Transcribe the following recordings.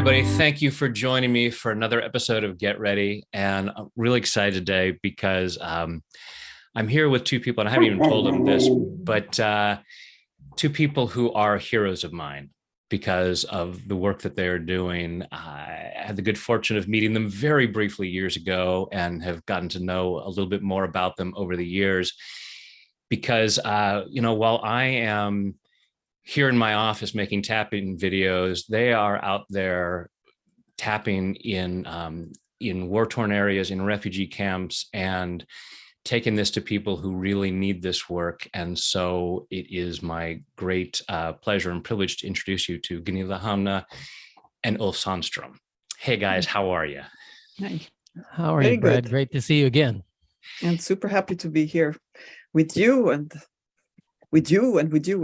everybody. Thank you for joining me for another episode of Get Ready. And I'm really excited today because I'm here with two people, and I haven't even told them this, but two people who are heroes of mine because of the work that they're doing. I had the good fortune of meeting them very briefly years ago and have gotten to know a little bit more about them over the years because, while I am here in my office making tapping videos, they are out there tapping in war-torn areas, in refugee camps, and taking this to people who really need this work. And so it is my great pleasure and privilege to introduce you to Gunilla Hamne and Ulf Sandström. Hey guys, how are you? Hi. How are you, Brad? Good. Great to see you again. And super happy to be here with you and with everybody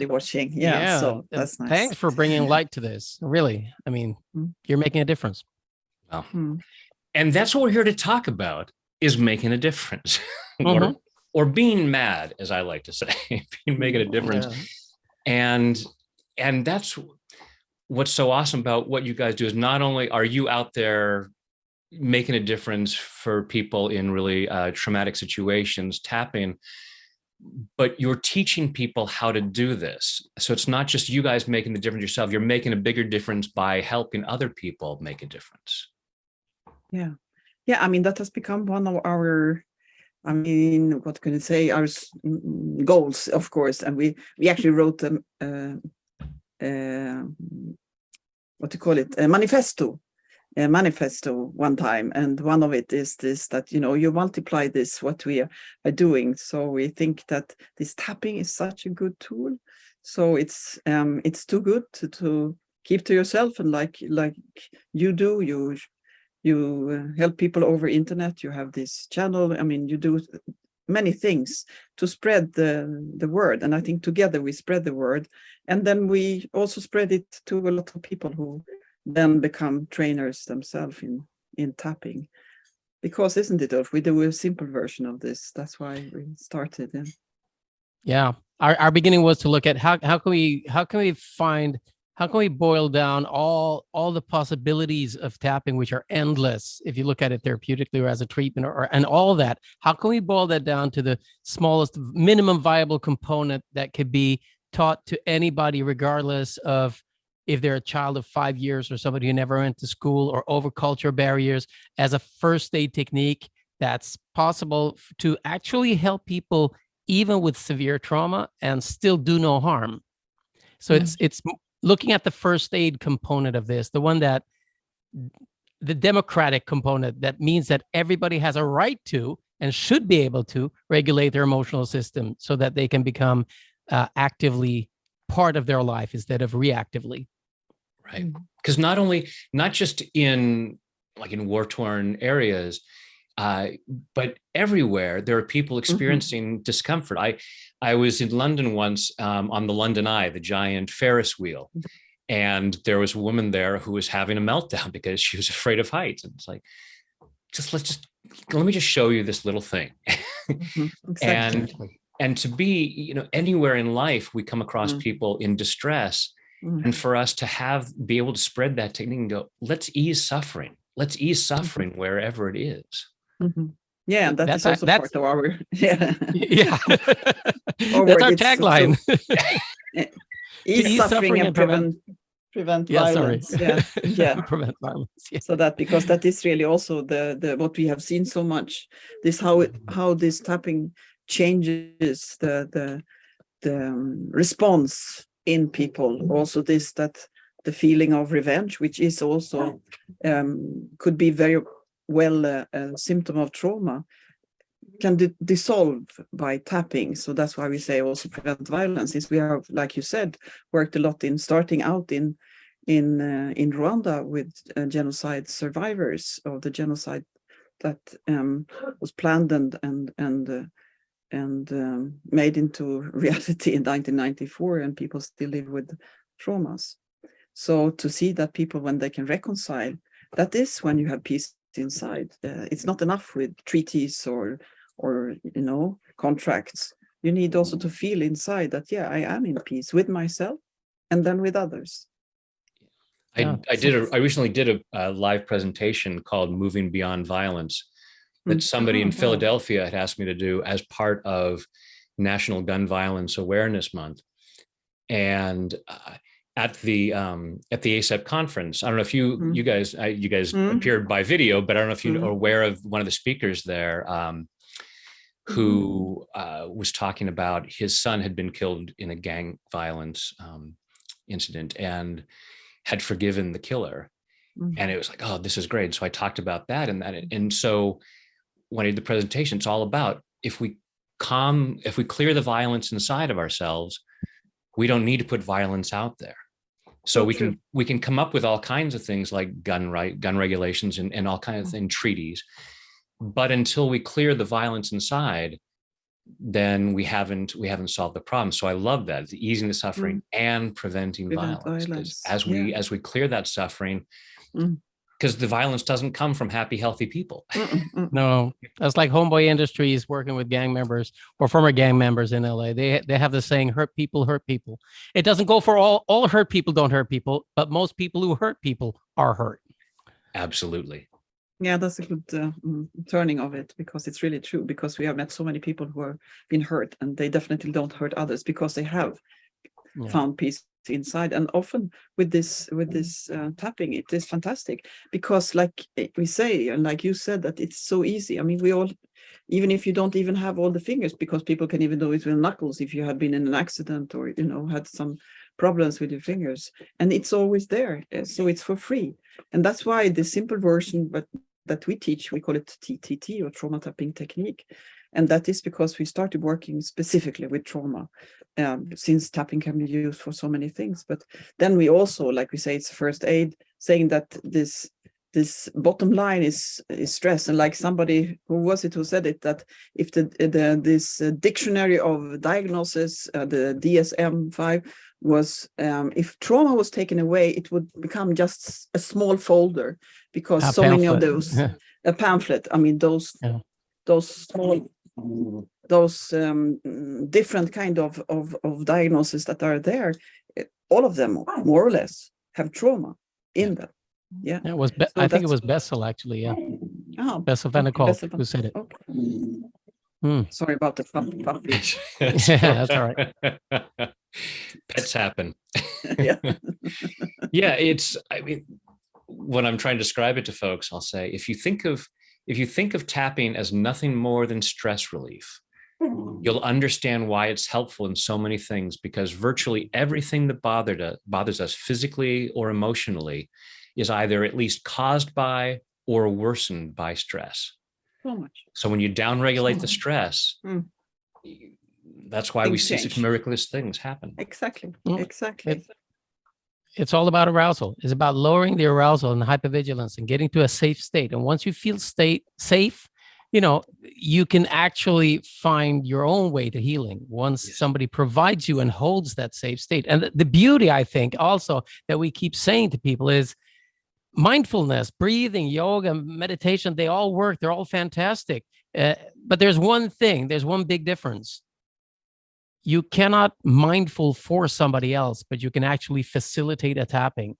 watching. Yeah, so that's nice. Thanks for bringing light to this. Really, I mean, you're making a difference. Well, and that's what we're here to talk about, is making a difference, or being mad, as I like to say, making a difference. Yeah. And that's what's so awesome about what you guys do, is not only are you out there making a difference for people in really traumatic situations, tapping, but you're teaching people how to do this. So it's not just you guys making the difference yourself, you're making a bigger difference by helping other people make a difference. Yeah. I mean, that has become one of our, what can I say, our goals, of course. And we actually wrote them, a manifesto one time, and one of it is this, that you multiply this, what we are doing. So we think that this tapping is such a good tool, so it's too good to keep to yourself. And like you do, you help people over internet, you have this channel, you do many things to spread the word, and I think together we spread the word, and then we also spread it to a lot of people who then become trainers themselves in tapping. Because, isn't it, Ulf, we do a simple version of this. That's why we started. Yeah. Our beginning was to look at how can we boil down all the possibilities of tapping, which are endless if you look at it therapeutically or as a treatment, and all that. How can we boil that down to the smallest minimum viable component that could be taught to anybody, regardless of if they're a child of 5 years or somebody who never went to school, or over culture barriers, as a first aid technique that's possible to actually help people even with severe trauma and still do no harm. So it's looking at the first aid component of this, the one that the democratic component, that means that everybody has a right to and should be able to regulate their emotional system so that they can become actively part of their life instead of reactively. Right. Because not just in war-torn areas, but everywhere there are people experiencing discomfort. I was in London once on the London Eye, the giant Ferris wheel, and there was a woman there who was having a meltdown because she was afraid of heights. And it's like, let me just show you this little thing. Exactly. And to be, anywhere in life, we come across people in distress. And for us to be able to spread that technique and go, let's ease suffering. Let's ease suffering wherever it is. Yeah, that's also part of our yeah. That's our tagline. Ease suffering and prevent violence. Yeah. Prevent violence. Yeah. So because that is really also the what we have seen so much. This how this tapping changes the response in people. Also that the feeling of revenge, which is also could be very well a symptom of trauma, can dissolve by tapping. So that's why we say also prevent violence. Is we have, like you said, worked a lot in starting out in Rwanda with genocide survivors of the genocide that was planned and made into reality in 1994, and people still live with traumas. So to see that people, when they can reconcile, that is when you have peace inside. It's not enough with treaties or contracts. You need also to feel inside that, I am in peace with myself and then with others. I recently did a live presentation called Moving Beyond Violence that somebody in Philadelphia had asked me to do as part of National Gun Violence Awareness Month. And at the ASAP conference, I don't know if you guys appeared by video, but I don't know if you are aware of one of the speakers there who was talking about his son had been killed in a gang violence incident and had forgiven the killer. And it was like, oh, this is great. So I talked about that. And so when I did the presentation, it's all about if we clear the violence inside of ourselves, we don't need to put violence out there. So we can come up with all kinds of things like gun regulations and all kinds of things, treaties. But until we clear the violence inside, then we haven't solved the problem. So I love that, it's easing the suffering and preventing violence. Because as we clear that suffering, because the violence doesn't come from happy, healthy people. No, that's like Homeboy Industries working with gang members or former gang members in LA. They have the saying, hurt people hurt people. It doesn't go for all hurt people don't hurt people, but most people who hurt people are hurt. Absolutely. Yeah, that's a good turning of it, because it's really true, because we have met so many people who have been hurt and they definitely don't hurt others because they have found peace inside. And often with this tapping, it is fantastic, because like we say, and like you said, that it's so easy. I mean, we all, even if you don't even have all the fingers, because people can even do it with knuckles if you have been in an accident or had some problems with your fingers, and it's always there. So it's for free. And that's why the simple version that we teach, we call it TTT, or trauma tapping technique. And that is because we started working specifically with trauma, since tapping can be used for so many things. But then we also, like we say, it's first aid, saying that this bottom line is stress. And like somebody, who was it who said it, that if this dictionary of diagnosis, the DSM-5 was, if trauma was taken away, it would become just a small folder, because so many of those, a pamphlet, I mean, those small, those different kind of diagnoses that are there, all of them more or less have trauma in them. Yeah, it was. I think it was Bessel, actually. Yeah, Bessel van der Kolk who said it. Okay. Sorry about the puppy. Yeah, that's all right. Pets happen. Yeah. Yeah, I mean, when I'm trying to describe it to folks, I'll say, if you think of tapping as nothing more than stress relief, you'll understand why it's helpful in so many things, because virtually everything that bothers us physically or emotionally is either at least caused by or worsened by stress. So much. So when you downregulate the stress, that's why we see such miraculous things happen. Exactly. It's all about arousal. It's about lowering the arousal and hypervigilance and getting to a safe state. And once you feel safe, you can actually find your own way to healing once somebody provides you and holds that safe state. And the beauty, I think, also that we keep saying to people is mindfulness, breathing, yoga, meditation, they all work. They're all fantastic. But there's one big difference. You cannot mindful force somebody else, but you can actually facilitate a tapping.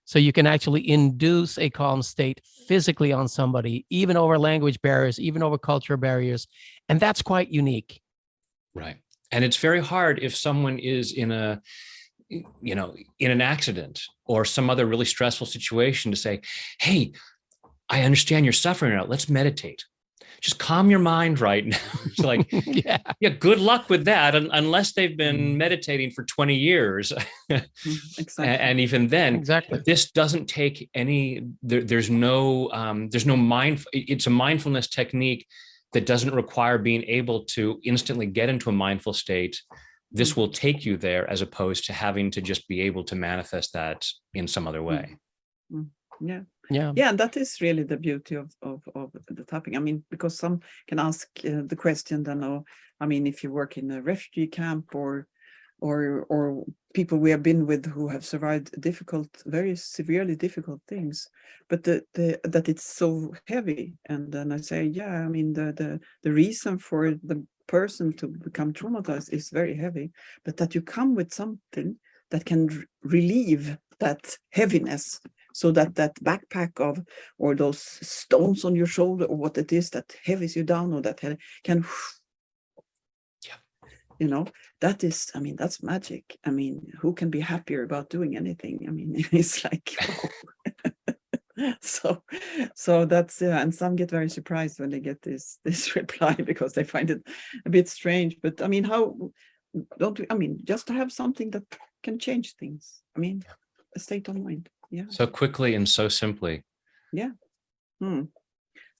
So you can actually induce a calm state physically on somebody, even over language barriers, even over cultural barriers. And that's quite unique. Right. And it's very hard if someone is in an accident or some other really stressful situation to say, hey, I understand you're suffering right now. Let's meditate. Just calm your mind right now. It's like, yeah, good luck with that, unless they've been meditating for 20 years. Exactly. And even then, this doesn't take any, there's no it's a mindfulness technique that doesn't require being able to instantly get into a mindful state. This will take you there, as opposed to having to just be able to manifest that in some other way. Yeah, and that is really the beauty of the tapping. I mean, because some can ask the question, then, I mean, if you work in a refugee camp or people we have been with who have survived very severely difficult things, but that it's so heavy. And then I say, I mean, the reason for the person to become traumatized is very heavy, but that you come with something that can relieve that heaviness, so that backpack of, or those stones on your shoulder, or what it is that heavies you down, or that can, you know, that is, I mean, that's magic. I mean, who can be happier about doing anything? I mean, it's like, wow. So that's, and some get very surprised when they get this reply, because they find it a bit strange. But I mean, how don't we, I mean, just to have something that can change things. I mean, a state of mind. Yeah. So quickly and so simply. Yeah.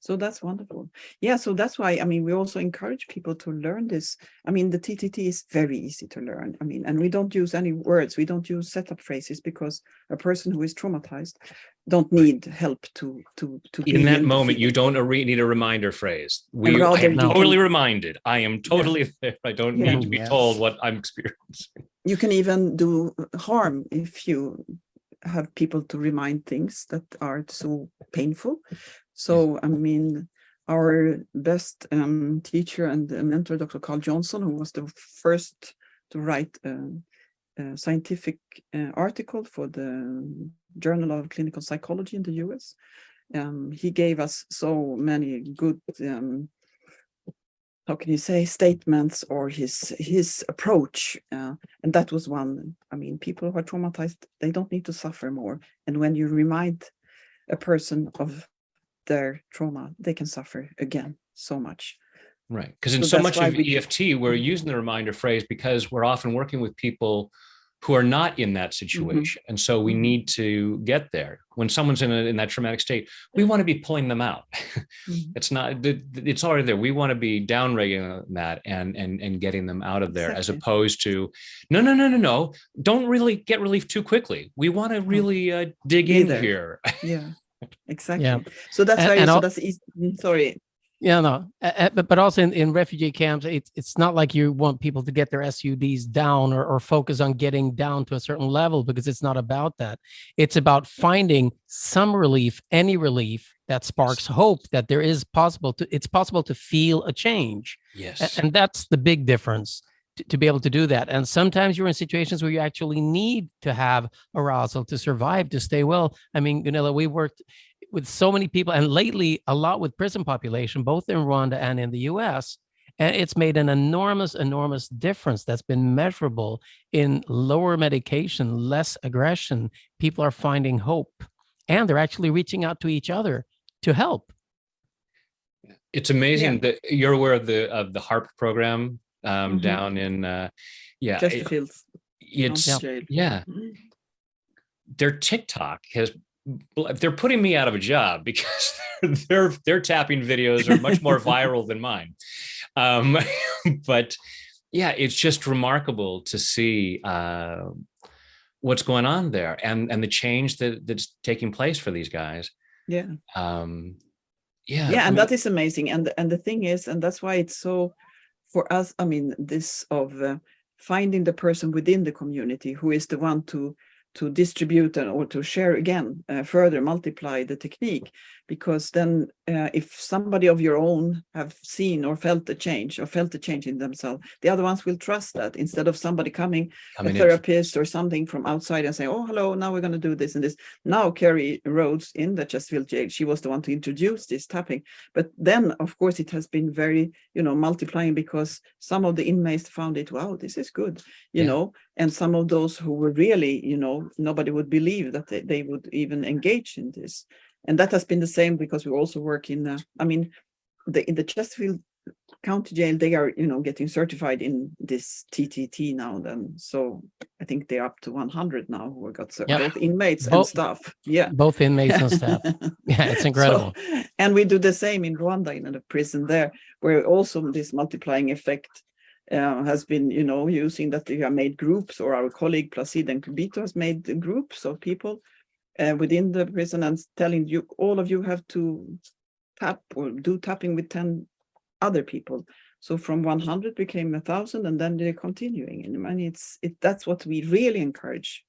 So that's wonderful. Yeah, so that's why, I mean, we also encourage people to learn this. I mean, the TTT is very easy to learn. I mean, and we don't use any words. We don't use setup phrases, because a person who is traumatized don't need help to be in that the moment. You feeling. don't need a reminder phrase. I rather am you totally can- reminded. I am totally there. I don't need to be Yes. told what I'm experiencing. You can even do harm if you have people to remind things that are so painful. So, I mean, our best teacher and mentor, Dr. Carl Johnson, who was the first to write a scientific article for the Journal of Clinical Psychology in the US, he gave us so many good, how can you say, statements, or his approach. And that was one. I mean, people who are traumatized, they don't need to suffer more. And when you remind a person of their trauma, they can suffer again so much. Right. Because in So so that's much why of EFT, we're using the reminder phrase because we're often working with people who are not in that situation. And so we need to get there. When someone's in that traumatic state, we want to be pulling them out. It's not, it's already there. We want to be downregulating that and getting them out of there, as opposed to, no. Don't really get relief too quickly. We want to really dig in there. here. Yeah, exactly. Yeah. So that's very, so that's easy. Sorry. Yeah, no, but also in refugee camps, it's not like you want people to get their SUDs down or focus on getting down to a certain level, because it's not about that. It's about finding some relief, any relief that sparks hope that there is it's possible to feel a change. Yes. And that's the big difference, to be able to do that. And sometimes you're in situations where you actually need to have arousal to survive, to stay well. I mean, Gunilla, we worked with so many people, and lately a lot with prison population, both in Rwanda and in the US. And it's made an enormous difference that's been measurable in lower medication, less aggression. People are finding hope, and they're actually reaching out to each other to help. It's amazing that you're aware of the HARP program down in Chesterfield. Their TikTok they're putting me out of a job because their tapping videos are much more viral than mine. But yeah, it's just remarkable to see what's going on there and the change that's taking place for these guys. And that is amazing. And the thing is, and that's why it's so, for us, I mean, this of finding the person within the community who is the one to distribute or to share again, further multiply the technique, because then if somebody of your own have seen or felt the change in themselves, the other ones will trust that, instead of somebody coming a therapist or something from outside and say, oh, hello, now we're going to do this and this. Now Carrie Rhodes in the Chesterfield jail, she was the one to introduce this tapping. But then of course it has been very, multiplying, because some of the inmates found it, wow, this is good, you know, and some of those who were really, nobody would believe that they would even engage in this. And that has been the same, because we also work in, in the Chesterfield County Jail, they are, getting certified in this TTT now then. So I think they're up to 100 now who got both inmates and staff. Yeah. Both inmates and staff. Yeah, it's incredible. And we do the same in Rwanda, in the prison there, where also this multiplying effect has been, using that we have made groups, or our colleague Placide and Kubito has made groups of people within the prison, and telling you, all of you have to tap or do tapping with 10 other people. So from 100 became 1,000, and then they're continuing. And I mean, that's what we really encourage.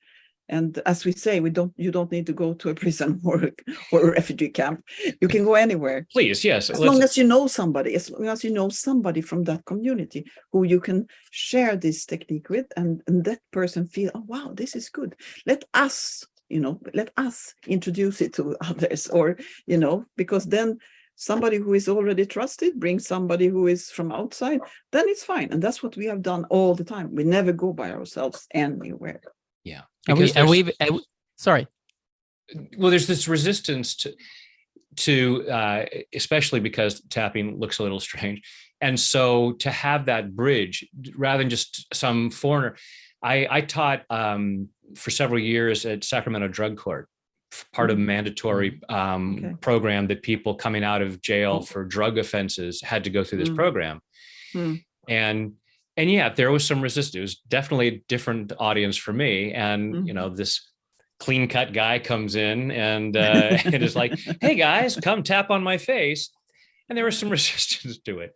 And as we say, you don't need to go to a prison or a refugee camp. You can go anywhere. Please, yes. As long as you know somebody, from that community who you can share this technique with, and that person feel, oh wow, this is good. Let us let us introduce it to others, or, because then somebody who is already trusted brings somebody who is from outside, then it's fine. And that's what we have done all the time. We never go by ourselves anywhere. Yeah. Sorry. Well, there's this resistance to especially because tapping looks a little strange. And so to have that bridge, rather than just some foreigner, I taught for several years at Sacramento Drug Court, part of mandatory program that people coming out of jail for drug offenses had to go through this program. And yeah, there was some resistance. It was definitely a different audience for me. And, this clean cut guy comes in and it is like, hey guys, come tap on my face. And there was some resistance to it,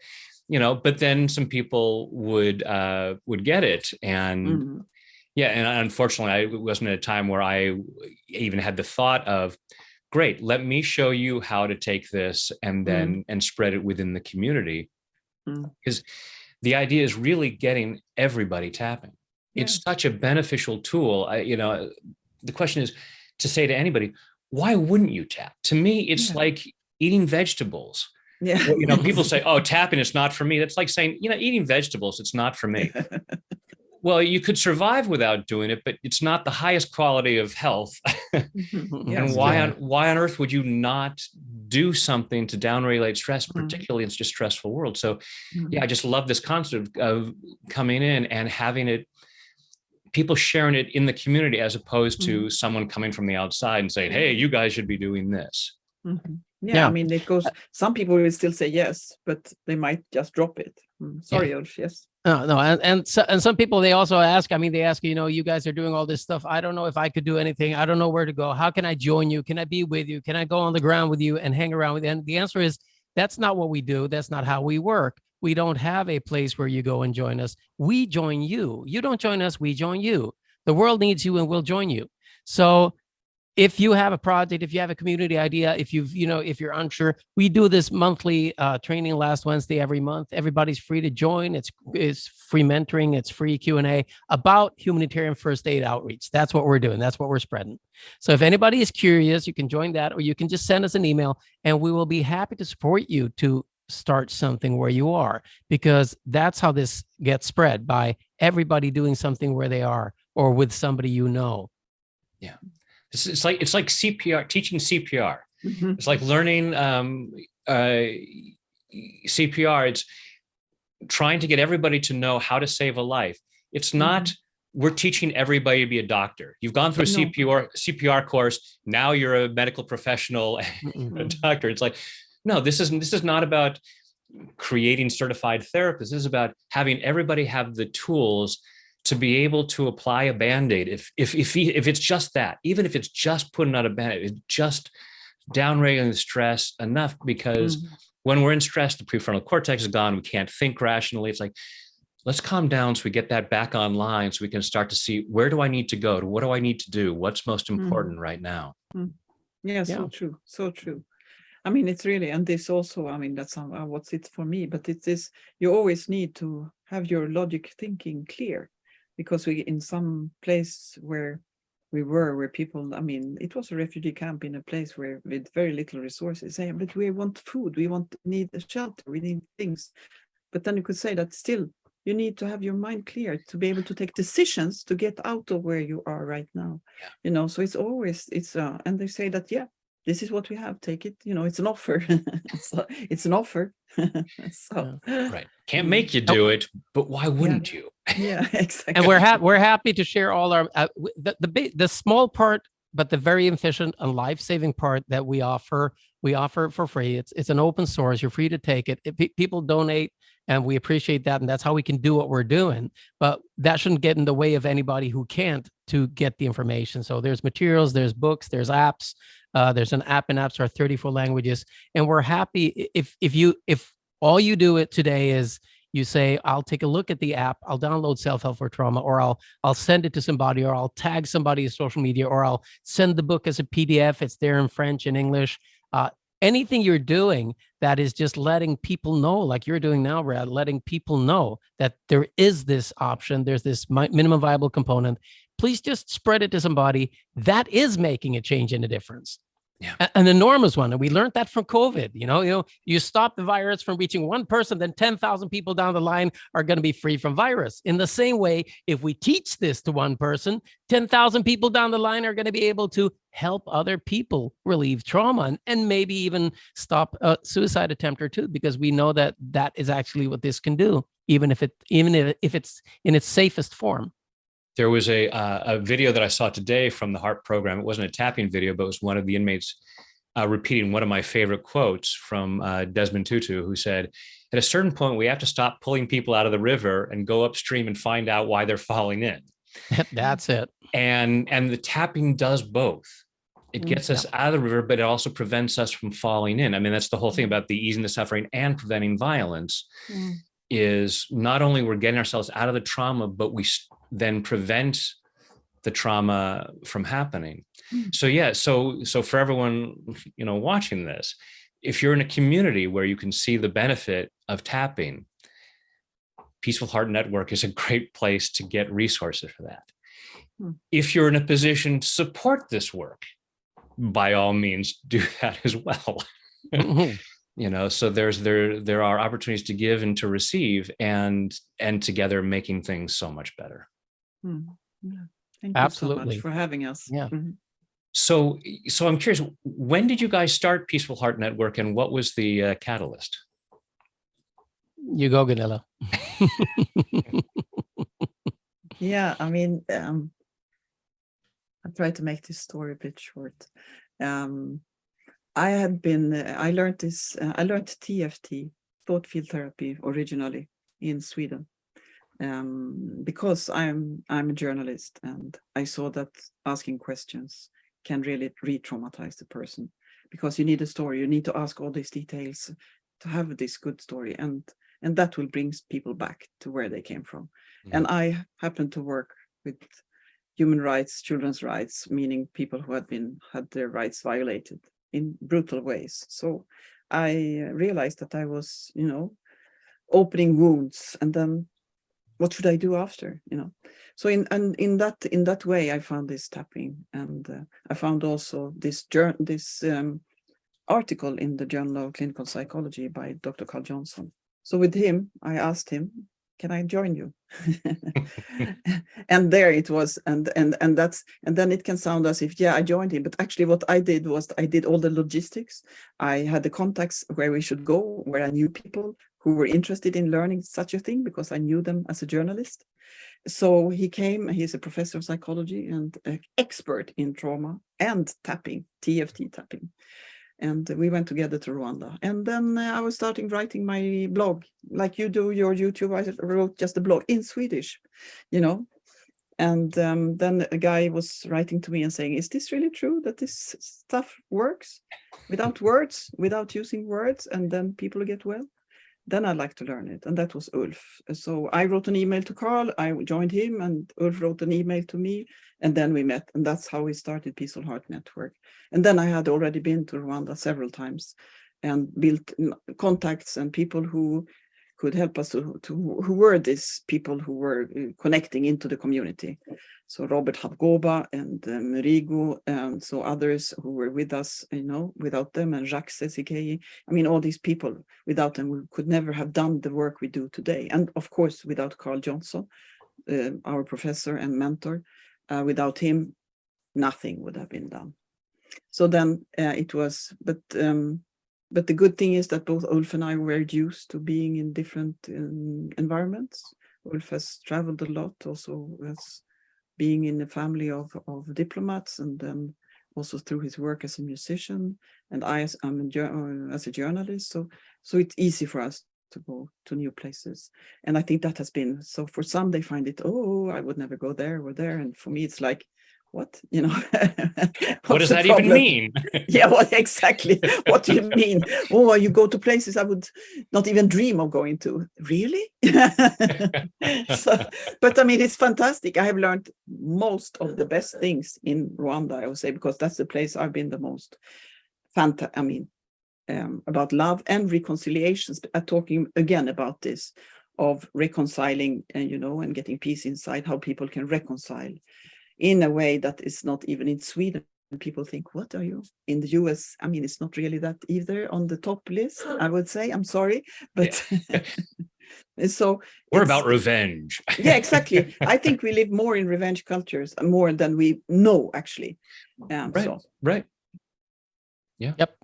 but then some people would get it. And yeah, and unfortunately, I wasn't at a time where I even had the thought of, great, let me show you how to take this and then and spread it within the community. Because the idea is really getting everybody tapping. Yeah. It's such a beneficial tool. The question is to say to anybody, why wouldn't you tap? To me, it's like eating vegetables. Yeah. People say, oh, tapping is not for me. That's like saying, eating vegetables, it's not for me. Well, you could survive without doing it, but it's not the highest quality of health. And why on earth would you not do something to downregulate stress, particularly in such a stressful world? So I just love this concept of coming in and having it, people sharing it in the community, as opposed to someone coming from the outside and saying, hey, you guys should be doing this. Yeah, I mean, it goes, some people will still say yes, but they might just drop it. Sorry, Ulf, yes. No, and some people, they also ask, they ask, you guys are doing all this stuff. I don't know if I could do anything. I don't know where to go. How can I join you? Can I be with you? Can I go on the ground with you and hang around with you? And the answer is, that's not what we do. That's not how we work. We don't have a place where you go and join us. We join you. You don't join us, we join you. The world needs you and we'll join you. So if you have a project, if you have a community idea, if if you're unsure, we do this monthly training last Wednesday every month. Everybody's free to join. It's free mentoring. It's free Q&A about humanitarian first aid outreach. That's what we're doing. That's what we're spreading. So if anybody is curious, you can join that, or you can just send us an email and we will be happy to support you to start something where you are, because that's how this gets spread, by everybody doing something where they are or with somebody Yeah. It's like CPR, teaching CPR. It's like learning CPR. It's trying to get everybody to know how to save a life. It's not, we're teaching everybody to be a doctor. You've gone through a CPR course. Now you're a medical professional, a doctor. It's like, no, this is not about creating certified therapists. This is about having everybody have the tools to be able to apply a Band-Aid. If it's just that, even if it's just putting on a Band-Aid, it's just downregulating the stress enough, because when we're in stress, the prefrontal cortex is gone. We can't think rationally. It's like, let's calm down so we get that back online, so we can start to see, where do I need to go? What do I need to do? What's most important right now? Yeah, so true. So true. I mean, it's really, and this also, that's what's it for me, but it is, you always need to have your logic thinking clear. Because we, in some place where we were, where people, it was a refugee camp in a place where with very little resources, but we want food, need a shelter, we need things. But then you could say that still, you need to have your mind clear to be able to take decisions to get out of where you are right now. So it's always, and they say that, this is what we have, take it, it's an offer. So it's an offer. Right. Can't make you do it, but why wouldn't you? Yeah, exactly. And we're happy to share all our the small part, but the very efficient and life-saving part that we offer for free. It's an open source. You're free to take it. People donate, and we appreciate that, and that's how we can do what we're doing. But that shouldn't get in the way of anybody who can't to get the information. So there's materials, there's books, there's apps. There's an app, and apps are 34 languages. And we're happy if all you do it today is you say, I'll take a look at the app, I'll download Self-Help for Trauma, or I'll send it to somebody, or I'll tag somebody in social media, or I'll send the book as a PDF. It's there in French and English. Anything you're doing that is just letting people know, like you're doing now, Brad, letting people know that there is this option, there's this minimum viable component. please just spread it to somebody that is making a change and a difference. Yeah. An enormous one. And we learned that from COVID. You stop the virus from reaching one person, then 10,000 people down the line are going to be free from virus. In the same way, if we teach this to one person, 10,000 people down the line are going to be able to help other people relieve trauma and maybe even stop a suicide attempt or two, because we know that that is actually what this can do, even if it's in its safest form. There was a video that I saw today from the HARP program. It wasn't a tapping video, but it was one of the inmates repeating one of my favorite quotes from Desmond Tutu, who said, at a certain point, we have to stop pulling people out of the river and go upstream and find out why they're falling in. That's it. And the tapping does both. It gets us out of the river, but it also prevents us from falling in. I mean, that's the whole thing about the easing the suffering and preventing violence, is not only we're getting ourselves out of the trauma, but we then prevent the trauma from happening. So yeah, so for everyone, watching this, if you're in a community where you can see the benefit of tapping, Peaceful Heart Network is a great place to get resources for that. If you're in a position to support this work, by all means, do that as well. So there are opportunities to give and to receive, and together making things so much better. Thank Absolutely. you so much for having us. Yeah. So I'm curious, when did you guys start Peaceful Heart Network, and what was the catalyst? You go, Gunilla. Yeah, I mean, I'll try to make this story a bit short. I learned TFT, thought field therapy, originally in Sweden, because I'm a journalist, and I saw that asking questions can really re-traumatize the person, because you need a story, you need to ask all these details to have this good story, and that will bring people back to where they came from. And I happen to work with human rights, children's rights, meaning people who had their rights violated in brutal ways. So I realized that I was, opening wounds, and then what should I do after? So in that way, I found this tapping, and I found also this article in the Journal of Clinical Psychology by Dr. Carl Johnson. So with him, I asked him, can I join you? And there it was, and then it can sound as if, I joined him, but actually what I did was I did all the logistics. I had the contacts where we should go, where I knew people who were interested in learning such a thing, because I knew them as a journalist. So he came, he's a professor of psychology and an expert in trauma and tapping, TFT tapping. And we went together to Rwanda. And then I was starting writing my blog, like you do your YouTube. I wrote just a blog in Swedish, And then a guy was writing to me and saying, is this really true that this stuff works without words, without using words, and then people get well? Then I'd like to learn it. And that was Ulf. So I wrote an email to Carl, I joined him, and Ulf wrote an email to me, and then we met. And that's how we started Peaceful Heart Network. And then I had already been to Rwanda several times and built contacts and people who could help us who were these people who were connecting into the community. So Robert Habgoba and Merigo, and so others who were with us, without them, and Jacques Sesikei. I mean, all these people, without them, we could never have done the work we do today. And of course, without Carl Johnson, our professor and mentor, without him, nothing would have been done. So then it was, but the good thing is that both Ulf and I were used to being in different environments. Ulf has traveled a lot, also as being in a family of diplomats, and then also through his work as a musician, and as a journalist. So it's easy for us to go to new places. And I think that has been, so for some, they find it, I would never go there or there. And for me, it's like, what, what does that even mean? Yeah, what exactly? What do you mean? You go to places I would not even dream of going to. Really? But I mean, it's fantastic. I have learned most of the best things in Rwanda, I would say, because that's the place I've been the most about love and reconciliations. Talking again about this of reconciling, and getting peace inside, how people can reconcile in a way that is not even in Sweden. People think, what are you? In the US, I mean, it's not really that either on the top list, I would say. I'm sorry, but so we're about revenge. Yeah, exactly. I think we live more in revenge cultures, more than we know, actually. Right. Yeah. Yep.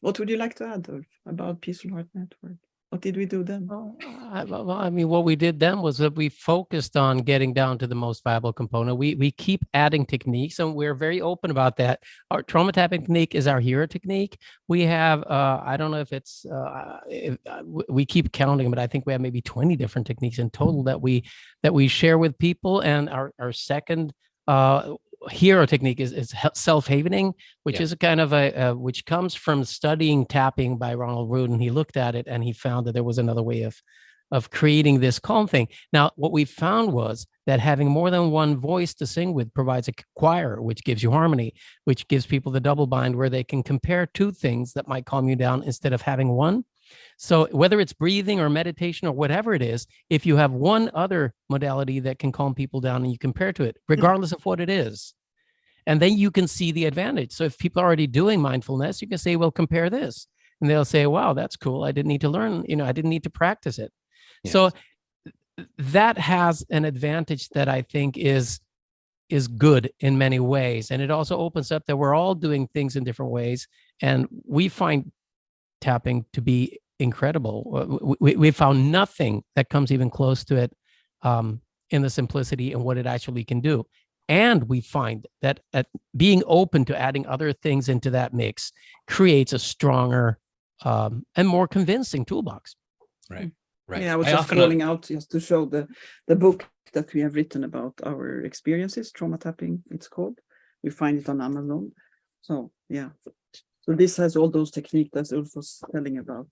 What would you like to add, Ulf, about Peaceful Heart Network? What did we do then? I mean, what we did then was that we focused on getting down to the most viable component. We keep adding techniques, and we're very open about that. Our trauma tapping technique is our hero technique. We have, I don't know if it's, we keep counting, but I think we have maybe 20 different techniques in total that we share with people. And our second hero technique is self-havening, which is a kind of which comes from studying tapping by Ronald Root. And he looked at it and he found that there was another way of creating this calm thing. Now, what we found was that having more than one voice to sing with provides a choir, which gives you harmony, which gives people the double bind where they can compare two things that might calm you down instead of having one. So whether it's breathing or meditation or whatever it is, if you have one other modality that can calm people down and you compare to it, regardless of what it is, and then you can see the advantage. So if people are already doing mindfulness, you can say, well, compare this. And they'll say, wow, that's cool. I didn't need to learn, I didn't need to practice it. Yes. So that has an advantage that I think is good in many ways. And it also opens up that we're all doing things in different ways. And we find tapping to be incredible. We found nothing that comes even close to it in the simplicity and what it actually can do. And we find that being open to adding other things into that mix creates a stronger and more convincing toolbox. Right. Yeah, I was just calling out just to show the book that we have written about our experiences, trauma tapping, it's called. We find it on Amazon. So yeah. So this has all those techniques that Ulf was telling about.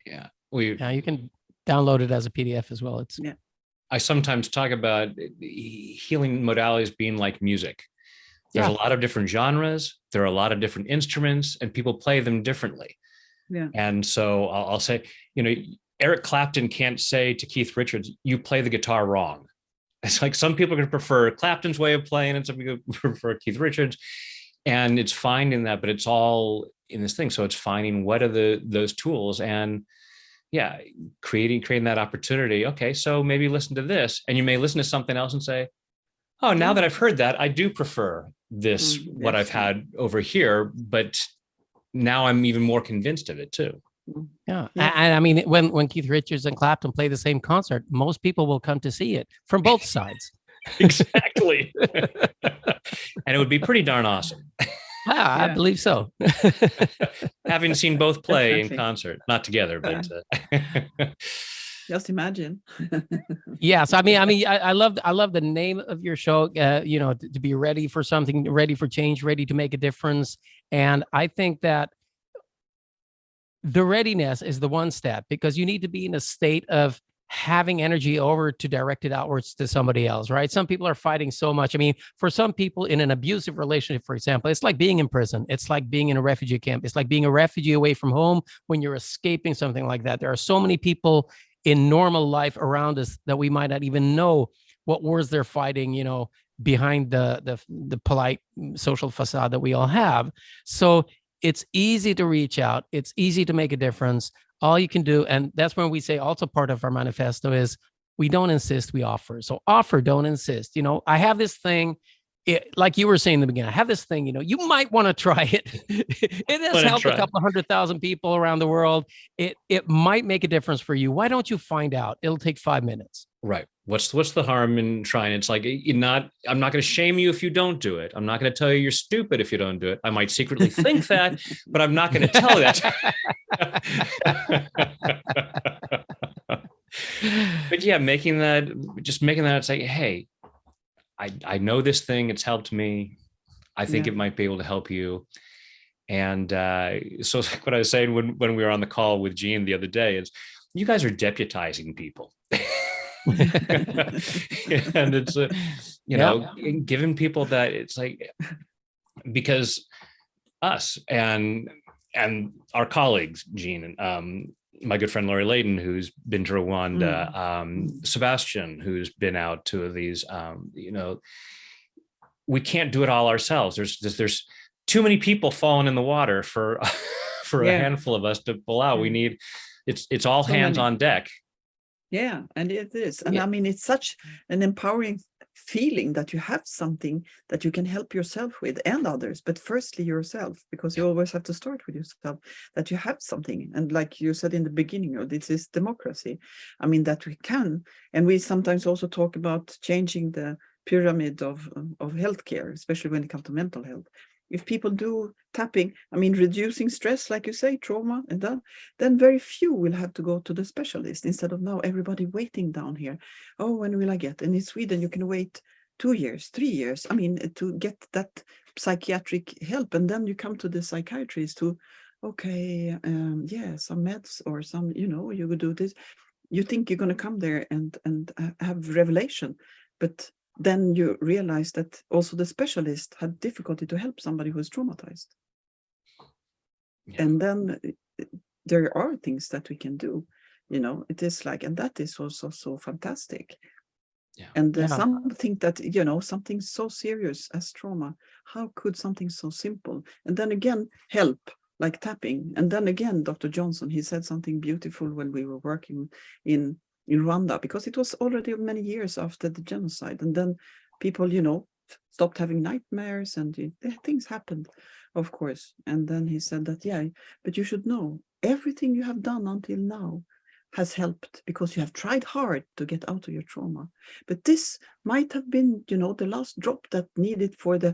Yeah. You can download it as a PDF as well. I sometimes talk about healing modalities being like music. There's a lot of different genres. There are a lot of different instruments, and people play them differently. Yeah. And so I'll say, Eric Clapton can't say to Keith Richards, you play the guitar wrong. It's like some people are going to prefer Clapton's way of playing and some people prefer Keith Richards. And it's finding that, but it's all in this thing. So it's finding what are those tools and creating that opportunity. Okay, so maybe listen to this, and you may listen to something else and say, oh, now that I've heard that, I do prefer this, what I've had over here, but now I'm even more convinced of it too. Yeah. And I mean, when Keith Richards and Clapton play the same concert, most people will come to see it from both sides. Exactly. And it would be pretty darn awesome. I believe so. Having seen both play in concert, not together, but just imagine. Yes, I mean, I love the name of your show. To be ready for something, ready for change, ready to make a difference. And I think that the readiness is the one step, because you need to be in a state of having energy over to direct it outwards to somebody else, right? Some people are fighting so much. I mean, for some people in an abusive relationship, for example, it's like being in prison. It's like being in a refugee camp. It's like being a refugee away from home when you're escaping something like that. There are so many people in normal life around us that we might not even know what wars they're fighting, behind the polite social facade that we all have. So it's easy to reach out. It's easy to make a difference. All you can do, and that's when we say also part of our manifesto is we don't insist, we offer. So offer, don't insist. I have this thing, like you were saying in the beginning, I have this thing, you might want to try it. It has helped a couple of 100,000 people around the world. It might make a difference for you. Why don't you find out? It'll take 5 minutes. Right. What's the harm in trying? It's like, I'm not going to shame you if you don't do it. I'm not going to tell you you're stupid if you don't do it. I might secretly think that, but I'm not going to tell you that. But yeah, making that, it's like, hey, I know this thing, it's helped me. I think it might be able to help you. And so like what I was saying when we were on the call with Gene the other day is, you guys are deputizing people. And it's giving people that, it's like, because us and our colleagues, Gene, and my good friend Laurie Layden, who's been to Rwanda, Sebastian, who's been out to these, we can't do it all ourselves. There's too many people falling in the water for for a handful of us to pull out. We need it's all so hands on deck. Yeah, and it is. And I mean, it's such an empowering feeling that you have something that you can help yourself with and others, but firstly yourself, because you always have to start with yourself, that you have something. And like you said in the beginning, this is democracy. I mean, that we can. And we sometimes also talk about changing the pyramid of healthcare, especially when it comes to mental health. If people do tapping, I mean, reducing stress, like you say, trauma, and then very few will have to go to the specialist instead of now everybody waiting down here. Oh, when will I get? And in Sweden, you can wait 2 years, 3 years. I mean, to get that psychiatric help. And then you come to the psychiatrist who, okay, some meds or some, you could do this. You think you're going to come there and have revelation, but then you realize that also the specialist had difficulty to help somebody who is traumatized. Yeah. And then there are things that we can do, it is like, and that is also so fantastic. Yeah. And something that, something so serious as trauma, how could something so simple? And then again, help, like tapping. And then again, Dr. Johnson, he said something beautiful when we were working in Rwanda, because it was already many years after the genocide. And then people, stopped having nightmares and things happened, of course. And then he said that, but you should know everything you have done until now has helped because you have tried hard to get out of your trauma. But this might have been, the last drop that needed for the,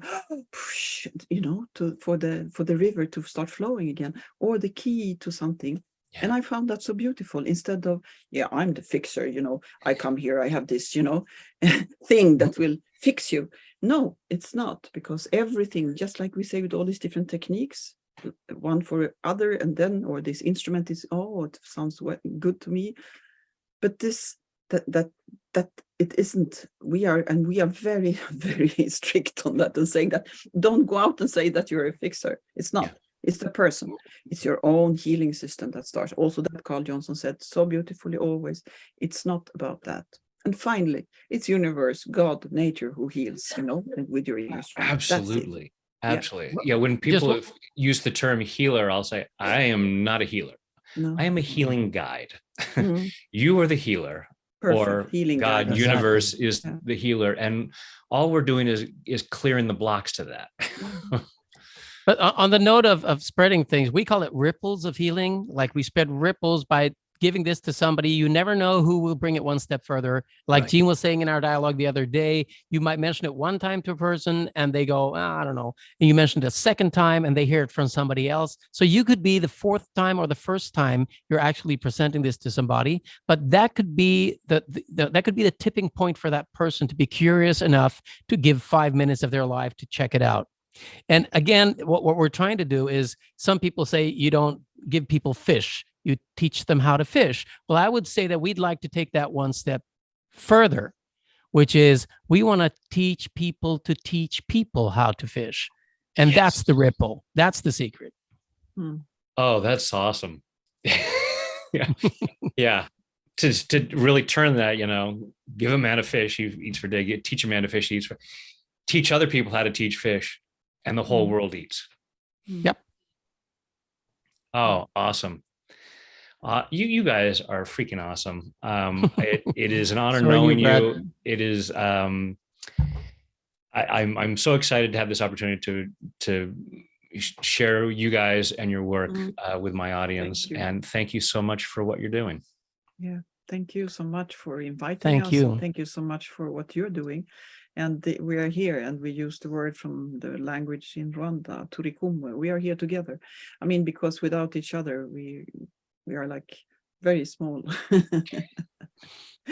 for the river to start flowing again, or the key to something. Yeah. And I found that so beautiful. Instead of, I'm the fixer, I come here, I have this, thing that will fix you. No, it's not, because everything, just like we say with all these different techniques, one for other, and then, or this instrument is, it sounds good to me. But this, that it isn't, we are very, very strict on that and saying that, don't go out and say that you're a fixer. It's not. Yeah. It's the person. It's your own healing system that starts. Also, that Carl Johnson said so beautifully always, it's not about that. And finally, it's universe, God, nature who heals, with your inner strength. Absolutely. Absolutely. Yeah. When people have used the term healer, I'll say, I am not a healer. No. I am a healing guide. Mm-hmm. You are the healer. Perfect. Or healing God, guide. Universe is the healer. And all we're doing is clearing the blocks to that. But on the note of spreading things, we call it ripples of healing. Like we spread ripples by giving this to somebody. You never know who will bring it one step further. Like Gene was saying in our dialogue the other day, you might mention it one time to a person and they go, I don't know. And you mentioned it a second time and they hear it from somebody else. So you could be the fourth time or the first time you're actually presenting this to somebody. But that could be that could be the tipping point for that person to be curious enough to give 5 minutes of their life to check it out. And again, what we're trying to do is, some people say you don't give people fish, you teach them how to fish. Well, I would say that we'd like to take that one step further, which is we want to teach people to teach people how to fish. And that's the ripple. That's the secret. Oh, that's awesome. Yeah. To really turn that, give a man a fish, he eats for day, teach a man to fish, he eats for, teach other people how to teach fish. And the whole world eats. Yep. Oh, awesome. You guys are freaking awesome. It is an honor knowing you. It is. I'm so excited to have this opportunity to share you guys and your work with my audience. And thank you so much for what you're doing. Yeah. Thank you so much for inviting us. Thank you. And thank you so much for what you're doing. And we are here, and we use the word from the language in Rwanda, turikumwe. We are here together. I mean, because without each other, we are like very small.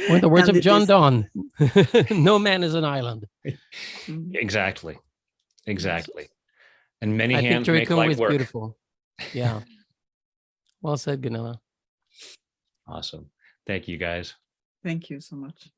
Or the words of John Donne, no man is an island. Exactly. And many hands make light work. Beautiful. Yeah. Well said, Gunilla. Awesome. Thank you, guys. Thank you so much.